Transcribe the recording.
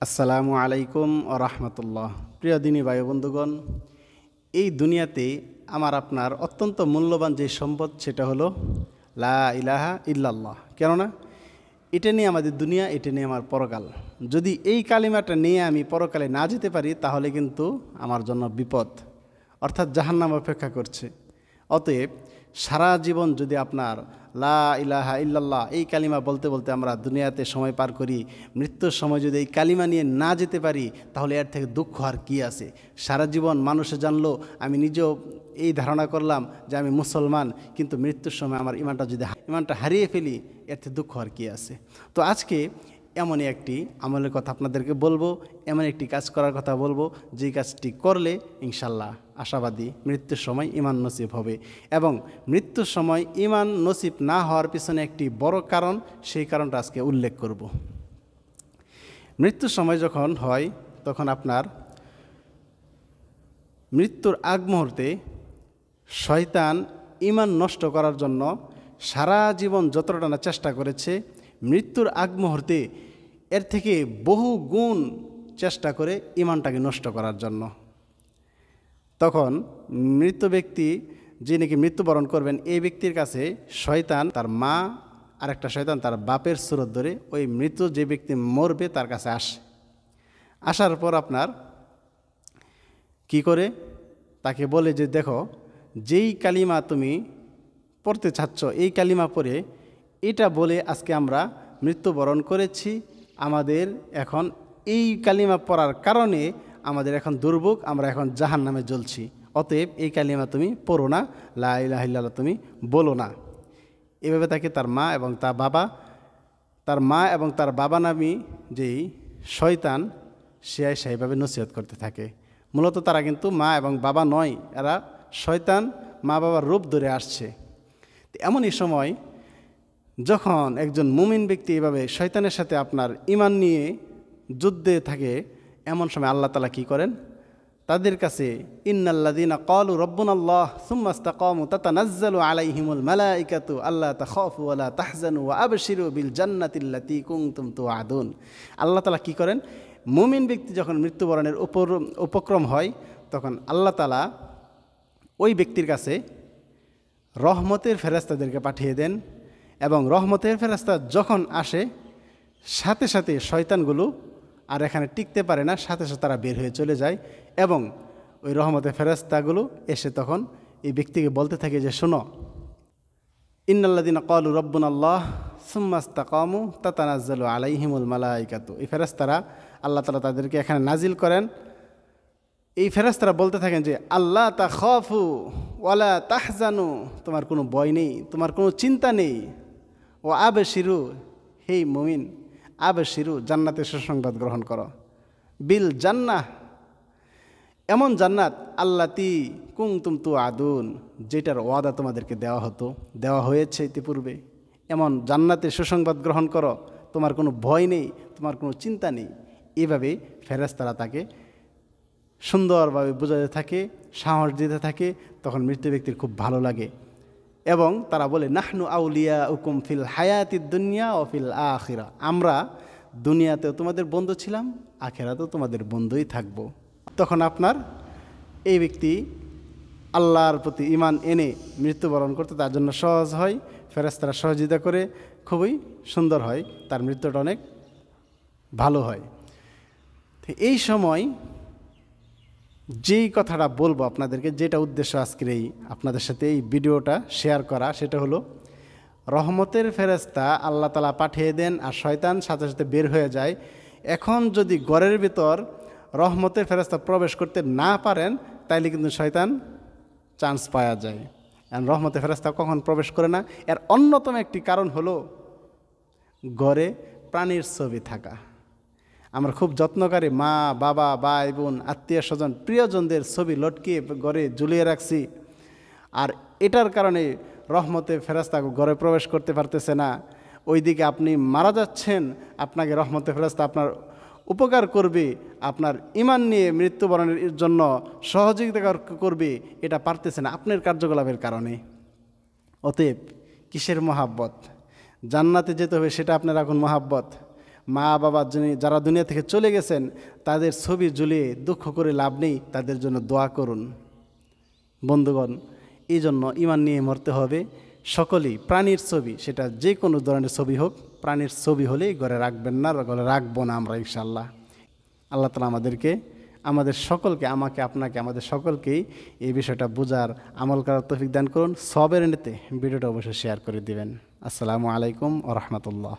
আসসালামু আলাইকুম ও রহমতুল্লাহ। প্রিয় দিনী ভাই বন্ধুগণ, এই দুনিয়াতে আমার আপনার অত্যন্ত মূল্যবান যে সম্পদ সেটা হলো লা ইলাহা ইল্লাল্লাহ। কেননা এটা নিয়ে আমাদের দুনিয়া, এটা নিয়ে আমার পরকাল। যদি এই কালিমাটা নিয়ে আমি পরকালে না যেতে পারি তাহলে কিন্তু আমার জন্য বিপদ, অর্থাৎ জাহান্নাম অপেক্ষা করছে। অতএব সারা জীবন যদি আপনার লা ইলাহা ইল্লাল্লাহ এই কালিমা বলতে বলতে আমরা দুনিয়াতে সময় পার করি, মৃত্যুর সময় যদি এই কালিমা নিয়ে না যেতে পারি তাহলে এর থেকে দুঃখ আর কী আছে। সারা জীবন মানুষে জানলো, আমি নিজেও এই ধারণা করলাম যে আমি মুসলমান, কিন্তু মৃত্যুর সময় আমার ইমানটা হারিয়ে ফেলি, এর থেকে দুঃখ আর কী আছে। তো আজকে এমনই একটি আমলের কথা আপনাদেরকে বলবো, এমন একটি কাজ করার কথা বলবো, যে কাজটি করলে ইনশাল্লাহ আশাবাদী মৃত্যুর সময় ঈমান নসিব হবে। এবং মৃত্যুর সময় ঈমান নসিব না হওয়ার পিছনে একটি বড় কারণ, সেই কারণটা আজকে উল্লেখ করব। মৃত্যুর সময় যখন হয় তখন আপনার মৃত্যুর আগ মুহূর্তে শয়তান ঈমান নষ্ট করার জন্য সারা জীবন যতটা না চেষ্টা করেছে, মৃত্যুর আগ মুহূর্তে এর থেকে বহু গুণ চেষ্টা করে ঈমানটাকে নষ্ট করার জন্য। তখন মৃত ব্যক্তি, যে নাকি মৃত্যুবরণ করবেন, এই ব্যক্তির কাছে শয়তান তার মা আর একটা শয়তান তার বাপের সুরত ধরে ওই মৃত যে ব্যক্তি মরবে তার কাছে আসার পর আপনার কি করে তাকে বলে যে, দেখো, যেই কালিমা তুমি পড়তে চাচ্ছ এই কালিমা পড়ে এটা বলে আজকে আমরা মৃত্যুবরণ করেছি, আমাদের এখন এই কালিমা পড়ার কারণে আমাদের এখন দুর্ভোগ, আমরা এখন জাহান্নামে জ্বলছি। অতএব এই কালিমা তুমি পড়ো না, লা ইলাহা ইল্লাল্লাহ তুমি বলো না। এভাবে তাকে তার মা এবং তার বাবা নামী যেই শয়তান সেইভাবে নসিহত করতে থাকে। মূলত তারা কিন্তু মা এবং বাবা নয়, এরা শয়তান মা বাবার রূপ ধরে আসছে। এমনই সময় যখন একজন মুমিন ব্যক্তি এভাবে শয়তানের সাথে আপনার ঈমান নিয়ে যুদ্ধে থাকে, এমন সময় আল্লাহ তাআলা কি করেন, তাদের কাছে ইন্নাল্লাযীনা ক্বালু রাব্বুনাল্লাহ সুম্মা ইসতাকামু তাতানাজ্জালু আলাইহিমুল মালাইকাতু আল্লা তাখাফু ওয়া লা তাহজানু ওয়া আবশিরু বিল জান্নাতিল্লাতী কুনতুম তুআদুন। আল্লাহ তাআলা কি করেন, মুমিন ব্যক্তি যখন মৃত্যুবরণের উপক্রম হয় তখন আল্লাহ তাআলা ওই ব্যক্তির কাছে রহমতের ফেরেশতাদেরকে পাঠিয়ে দেন, এবং রহমতের ফেরেশতা যখন আসে সাথে সাথে শয়তানগুলো আর এখানে টিকতে পারে না, সাথে সাথে তারা বের হয়ে চলে যায়। এবং ওই রহমতের ফেরেশতাগুলো এসে তখন এই ব্যক্তিকে বলতে থাকে যে, শোনো, ইন্নাল্লাযীনা ক্বালু রাব্বুনাল্লাহ সুম্মা ইসতাকামু তাতানাজ্জালু আলাইহিমুল মালাইকাতু। এই ফেরেশতারা আল্লাহ তাআলা তাদেরকে এখানে নাজিল করেন। এই ফেরেশতারা বলতে থাকেন যে, আল্লাহ তাখাফু ওয়া লা তাহজানু, তোমার কোনো ভয় নেই, তোমার কোনো চিন্তা নেই। ও আবশিরু, হে মুমিন, আবশিরু, জান্নাতের সুসংবাদ গ্রহণ করো। বিল জান্নাহ, এমন জান্নাত আল্লাতী কুনতুম তুআদুন, যেটার ওয়াদা তোমাদেরকে দেওয়া হয়েছে ইতিপূর্বে। এমন জান্নাতের সুসংবাদ গ্রহণ করো, তোমার কোনো ভয় নেই, তোমার কোনো চিন্তা নেই। এভাবে ফেরেশতারা তাকে সুন্দরভাবে বোঝাতে থাকে, সাহস দিতে থাকে। তখন মৃত্যু ব্যক্তির খুব ভালো লাগে এবং তারা বলে, নাহনু আউলিয়াউকুম ফিল হায়াতিদ দুনিয়া ও ফিল আখিরা, আমরা দুনিয়াতেও তোমাদের বন্ধু ছিলাম, আখিরাতেও তোমাদের বন্ধুই থাকব। তখন আপনার এই ব্যক্তি আল্লাহর প্রতি ঈমান এনে মৃত্যুবরণ করতে তার জন্য সহজ হয়, ফেরেশতারা সহযোগিতা করে, খুবই সুন্দর হয়, তার মৃত্যুটা অনেক ভালো হয়। এই সময় যেই কথাটা বলবো আপনাদেরকে, যেটা উদ্দেশ্য আজকের এই আপনাদের সাথে এই ভিডিওটা শেয়ার করা, সেটা হলো, রহমতের ফেরেশতা আল্লাহ তাআলা পাঠিয়ে দেন আর শয়তান সাথে সাথে বের হয়ে যায়। এখন যদি ঘরের ভিতর রহমতের ফেরেশতা প্রবেশ করতে না পারেন তাইলে কিন্তু শয়তান চান্স পাওয়া যায়। আর রহমতের ফেরেশতা কখন প্রবেশ করে না, এর অন্যতম একটি কারণ হলো ঘরে প্রাণীর ছবি থাকা। আমরা খুব যত্নকারী মা বাবা ভাই বোন আত্মীয় স্বজন প্রিয়জনদের ছবি লটকিয়ে ঘরে ঝুলিয়ে রাখছি, আর এটার কারণে রহমতের ফেরেশতা ঘরে প্রবেশ করতে পারতেছে না। ওইদিকে আপনি মারা যাচ্ছেন, আপনাকে রহমতের ফেরেশতা আপনার উপকার করবে, আপনার ঈমান নিয়ে মৃত্যুবরণের জন্য সহযোগিতা করবে, এটা পারতেছে না আপনার কার্যকলাপের কারণে। অতএব কিসের মহাব্বত, জান্নাতে যেতে হবে সেটা আপনার এখন মহাব্বত, মা বাবা যারা দুনিয়া থেকে চলে গেছেন তাদের ছবি ঝুলিয়ে দুঃখ করে লাভ নেই, তাদের জন্য দোয়া করুন। বন্ধুগণ, এই জন্য ঈমান নিয়ে মরতে হবে। সকলেই প্রাণীর ছবি, সেটা যে কোনো ধরনের ছবি হোক, প্রাণীর ছবি হলেই ঘরে রাখবেন না, ঘরে রাখবো না আমরা ইনশাআল্লাহ। আল্লাহ তাআলা আমাদের সকলকে, আমাকে, আপনাকে, আমাদের সকলকেই এই বিষয়টা বোঝার, আমল করার তৌফিক দান করুন। সবের নিতে ভিডিওটা অবশ্যই শেয়ার করে দিবেন। আসসালামু আলাইকুম ওয়া রাহমাতুল্লাহ।